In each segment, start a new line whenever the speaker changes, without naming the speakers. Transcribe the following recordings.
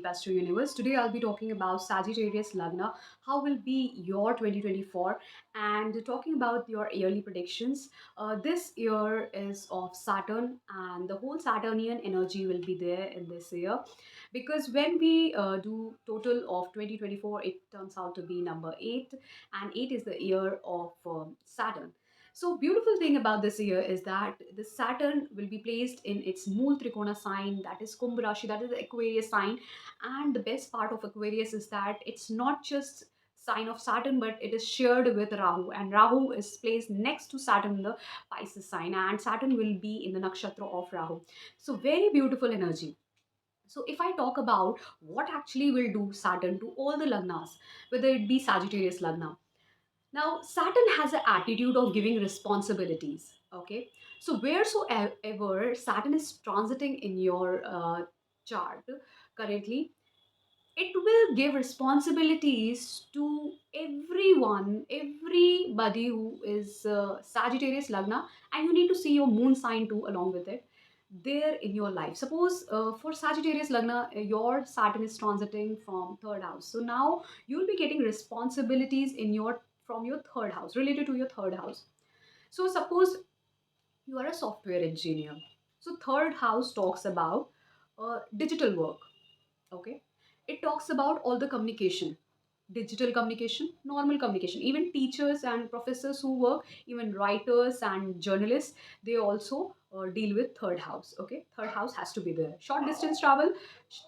Astro Universe. Today I'll be talking about Sagittarius Lagna. How will be your 2024 and talking about your yearly predictions. This year is of Saturn and the whole Saturnian energy will be there in this year because when we do total of 2024, it turns out to be number 8 and 8 is the year of Saturn. So beautiful thing about this year is that the Saturn will be placed in its Mool Trikona sign, that is Kumbh Rashi, that is the Aquarius sign. And the best part of Aquarius is that it's not just sign of Saturn, but it is shared with Rahu, and Rahu is placed next to Saturn in the Pisces sign, and Saturn will be in the nakshatra of Rahu. So very beautiful energy. So if I talk about what actually will do Saturn to all the lagnas, whether it be Sagittarius Lagna, now, Saturn has an attitude of giving responsibilities. Okay, so wheresoever Saturn is transiting in your chart currently, it will give responsibilities to everyone, everybody who is Sagittarius Lagna, and you need to see your moon sign too along with it there in your life. Suppose for Sagittarius Lagna, your Saturn is transiting from third house. So now you'll be getting responsibilities in your from your third house related to your third house. So suppose you are a software engineer. So third house talks about digital work. Okay, it talks about all the communication, digital communication, normal communication. Even teachers and professors who work, even writers and journalists, they also deal with third house. Okay, third house has to be there. Short distance travel,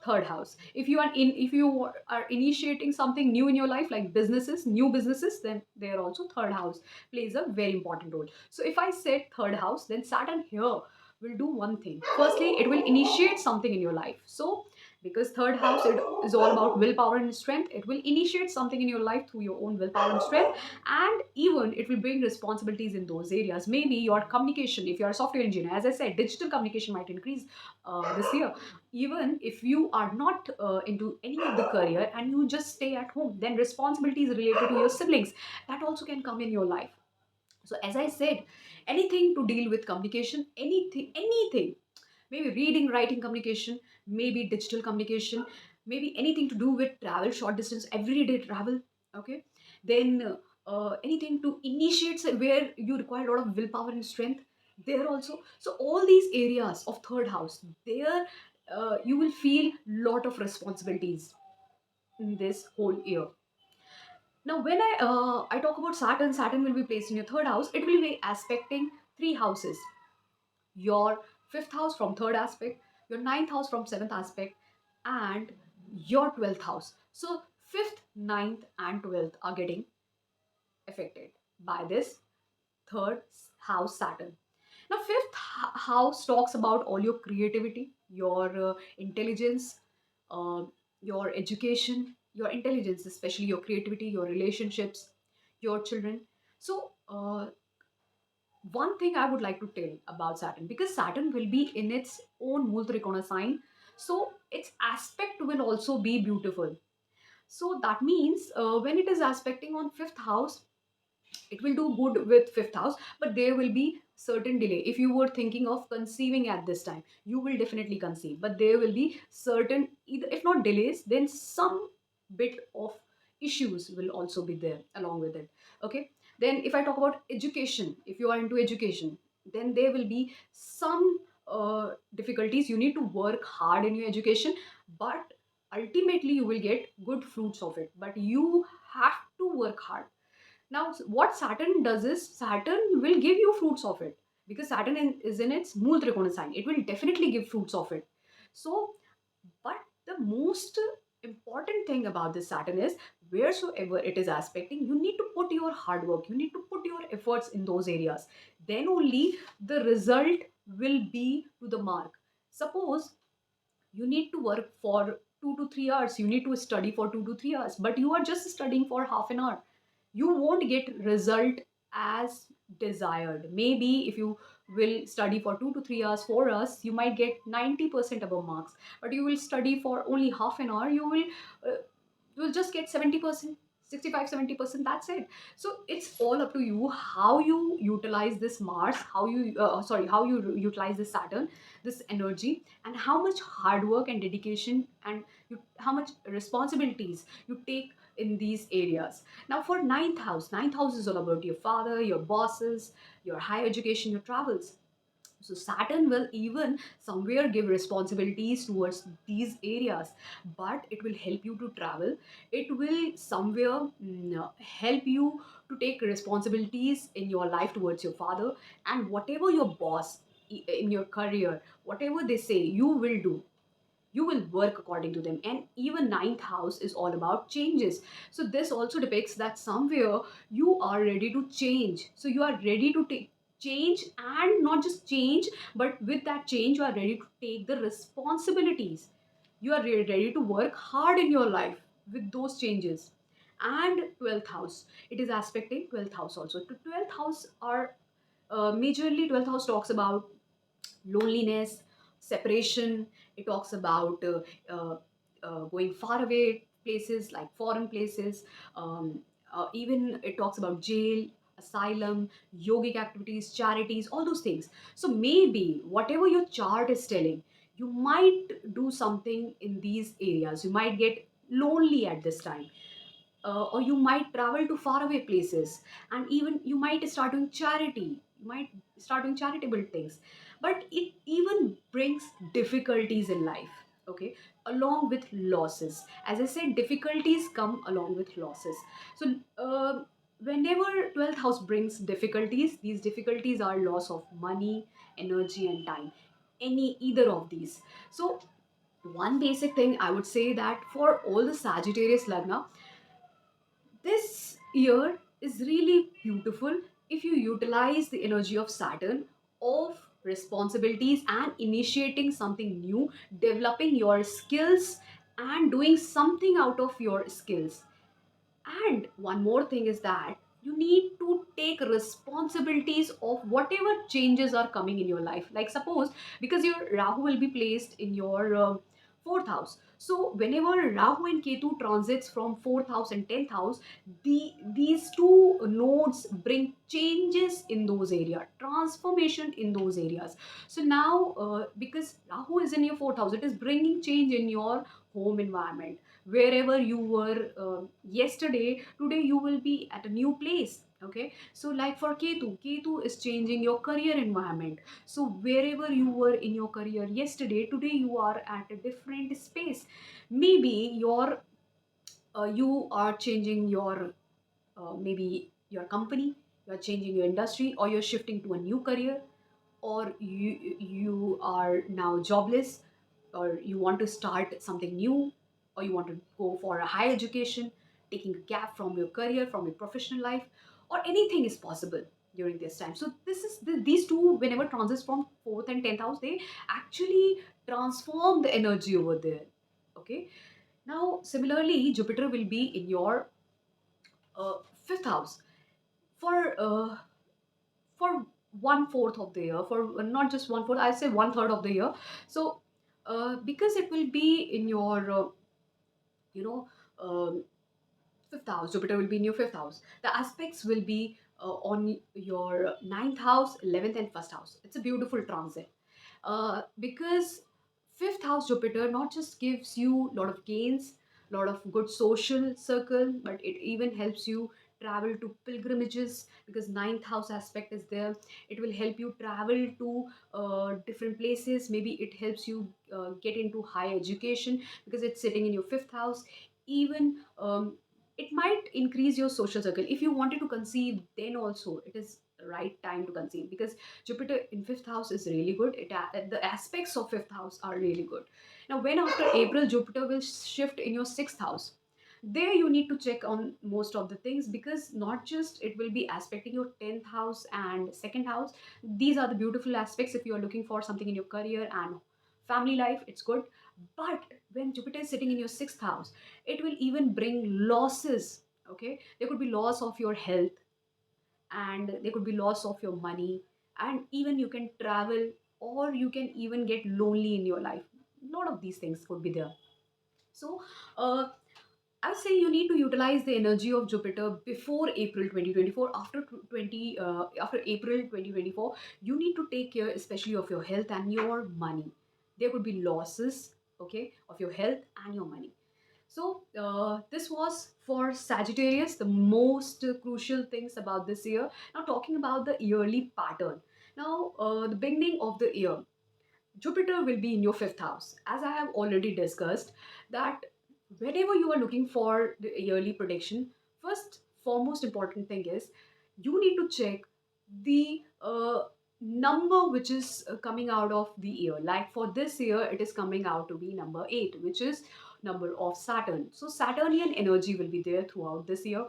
third house. If you are initiating something new in your life, like businesses, new businesses, then there also third house plays a very important role. So if I said third house, then Saturn here will do one thing. Firstly, it will initiate something in your life. So because third house, it is all about willpower and strength, it will initiate something in your life through your own willpower and strength, and even it will bring responsibilities in those areas. Maybe your communication, if you're a software engineer, as I said, digital communication might increase this year. Even if you are not into any of the career and you just stay at home, then responsibilities related to your siblings, that also can come in your life. So as I said, anything to deal with communication, anything, maybe reading, writing communication, maybe digital communication, maybe anything to do with travel, short distance, everyday travel. Okay, then anything to initiate where you require a lot of willpower and strength, there also. So all these areas of third house, there you will feel lot of responsibilities in this whole year. Now, when I talk about Saturn, Saturn will be placed in your third house. It will be aspecting three houses: your fifth house from third aspect, your ninth house from seventh aspect, and your 12th house. So fifth, ninth, and 12th are getting affected by this third house Saturn. Now, fifth house talks about all your creativity, your intelligence, uh, your education, your intelligence, especially your creativity, your relationships, your children. So, one thing I would like to tell about Saturn, because Saturn will be in its own Mool Trikona sign, so its aspect will also be beautiful. So that means when it is aspecting on fifth house, it will do good with fifth house, but there will be certain delay. If you were thinking of conceiving at this time, you will definitely conceive, but there will be certain, either if not delays, then some bit of issues will also be there along with it. Okay, then if I talk about education, if you are into education, then there will be some difficulties. You need to work hard in your education, but ultimately you will get good fruits of it, but you have to work hard. Now, what Saturn does is Saturn will give you fruits of it, because Saturn is in its Mool Trikona sign. It will definitely give fruits of it. So, but the most important thing about this Saturn is wheresoever it is aspecting, you need to put your hard work, you need to put your efforts in those areas. Then only the result will be to the mark. Suppose you need to work for 2 to 3 hours, you need to study for 2 to 3 hours, but you are just studying for half an hour, you won't get result as desired. Maybe if you will study for 2 to 3 hours, 4 hours, you might get 90% above marks, but you will study for only half an hour, you will just get 70%, 65-70%, that's it. So it's all up to you how you utilize this Mars, how you how you utilize this Saturn, this energy, and how much hard work and dedication, and how much responsibilities you take in these areas. Now for ninth house is all about your father, your bosses, your higher education, your travels. So Saturn will even somewhere give responsibilities towards these areas, but it will help you to travel. It will somewhere help you to take responsibilities in your life towards your father, and whatever your boss in your career, whatever they say, you will do. You will work according to them. And even ninth house is all about changes. So this also depicts that somewhere you are ready to change. So you are ready to take change, and not just change, but with that change you are ready to take the responsibilities. You are ready to work hard in your life with those changes. And 12th house, it is aspecting 12th house also. To 12th house are majorly 12th house talks about loneliness, separation. It talks about uh, going far away places like foreign places. Even it talks about jail, asylum, yogic activities, charities, all those things. So maybe whatever your chart is telling, you might do something in these areas. You might get lonely at this time, or you might travel to faraway places, and even you might start doing charity, you might start doing charitable things. But it even brings difficulties in life, okay, along with losses. As I said, difficulties come along with losses. So whenever 12th house brings difficulties, these difficulties are loss of money, energy, and time, any either of these. So one basic thing I would say, that for all the Sagittarius Lagna, this year is really beautiful if you utilize the energy of Saturn, of responsibilities and initiating something new, developing your skills, and doing something out of your skills. And one more thing is that you need to take responsibilities of whatever changes are coming in your life. Like suppose, because your Rahu will be placed in your fourth house. So whenever Rahu and Ketu transits from fourth house and 10th house, these two nodes bring changes in those areas, transformation in those areas. So now, because Rahu is in your fourth house, it is bringing change in your home environment. Wherever you were yesterday, today you will be at a new place. Okay, so like for Ketu is changing your career environment. So wherever you were in your career yesterday, today you are at a different space. Maybe your you are changing your maybe your company, you're changing your industry, or you're shifting to a new career, or you are now jobless, or you want to start something new, or you want to go for a higher education, taking a gap from your career, from your professional life, or anything is possible during this time. So these two, whenever transits from fourth and 10th house, they actually transform the energy over there. Okay, now similarly Jupiter will be in your uh, fifth house for one fourth of the year, for not just one fourth, I say one third of the year. So because it will be in your you know um, fifth house, Jupiter will be in your fifth house. The aspects will be on your ninth house, 11th, and first house. It's a beautiful transit because fifth house Jupiter not just gives you a lot of gains, a lot of good social circle, but it even helps you travel to pilgrimages, because ninth house aspect is there. It will help you travel to different places. Maybe it helps you get into higher education because it's sitting in your fifth house. Even it might increase your social circle. If you wanted to conceive, then also it is right time to conceive, because Jupiter in fifth house is really good. The aspects of fifth house are really good. Now, when after April Jupiter will shift in your sixth house, there you need to check on most of the things, because not just it will be aspecting your 10th house and second house. These are the beautiful aspects if you are looking for something in your career and family life, it's good. But when Jupiter is sitting in your sixth house, it will even bring losses. Okay, there could be loss of your health, and there could be loss of your money, and even you can travel, or you can even get lonely in your life. A lot of these things could be there. So uh, I would say you need to utilize the energy of Jupiter before April 2024. After April 2024, you need to take care, especially of your health and your money. There could be losses, okay, of your health and your money. So this was for Sagittarius, the most crucial things about this year. Now talking about the yearly pattern. Now the beginning of the year, Jupiter will be in your fifth house. As I have already discussed, that whenever you are looking for the yearly prediction, first foremost important thing is you need to check the number which is coming out of the year. Like for this year, it is coming out to be number 8, which is number of Saturn. So Saturnian energy will be there throughout this year.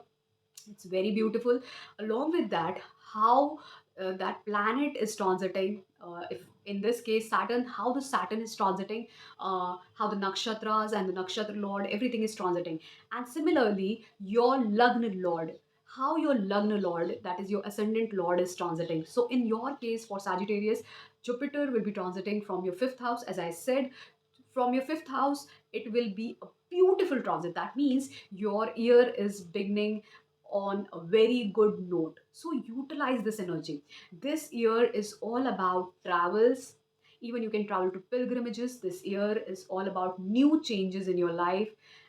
It's very beautiful. Along with that, how that planet is transiting, if in this case Saturn, how the Saturn is transiting, how the nakshatras and the nakshatra lord, everything is transiting. And similarly, your Lagna lord, how your Lagna lord, that is your ascendant lord, is transiting. So in your case, for Sagittarius, Jupiter will be transiting from your fifth house. As I said, from your fifth house, it will be a beautiful transit. That means your year is beginning on a very good note. So utilize this energy. This year is all about travels. Even you can travel to pilgrimages. This year is all about new changes in your life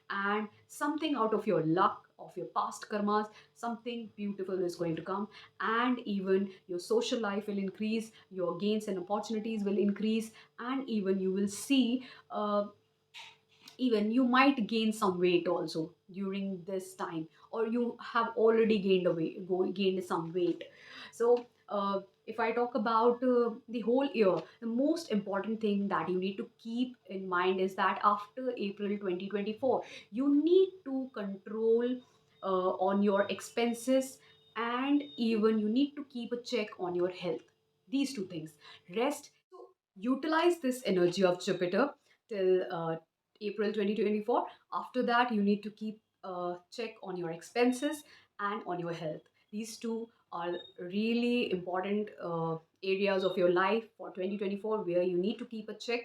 and something out of your luck, of your past karmas. Something beautiful is going to come, and even your social life will increase, your gains and opportunities will increase, and even you will see even you might gain some weight also during this time, or you have already gained some weight. So if I talk about the whole year, the most important thing that you need to keep in mind is that after April 2024, you need to control on your expenses, and even you need to keep a check on your health. These two things. Rest. So utilize this energy of Jupiter till April 2024. After that, you need to keep a check on your expenses and on your health. These two are really important areas of your life for 2024 where you need to keep a check.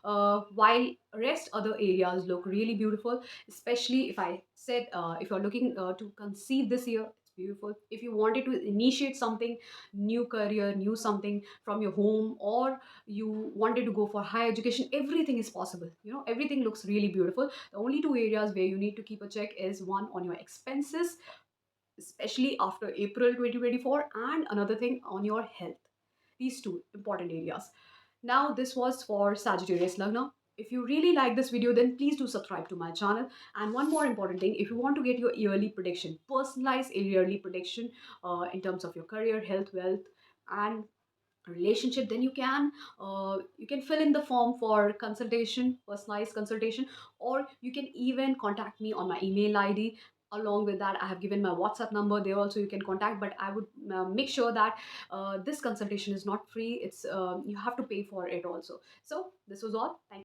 While rest other areas look really beautiful, especially if I said if you're looking to conceive this year, it's beautiful. If you wanted to initiate something, new career, new something from your home, or you wanted to go for higher education, everything is possible. Everything looks really beautiful. The only two areas where you need to keep a check is one on your expenses, especially after April 2024, and another thing on your health. These two important areas. Now this was for Sagittarius Lagna. If you really like this video, then please do subscribe to my channel. And one more important thing, if you want to get your yearly prediction, personalized yearly prediction in terms of your career, health, wealth, and relationship, then you can fill in the form for consultation, personalized consultation, or you can even contact me on my email ID. Along with that, I have given my WhatsApp number there also, you can contact, but I would make sure that this consultation is not free. It's you have to pay for it also. So this was all. Thank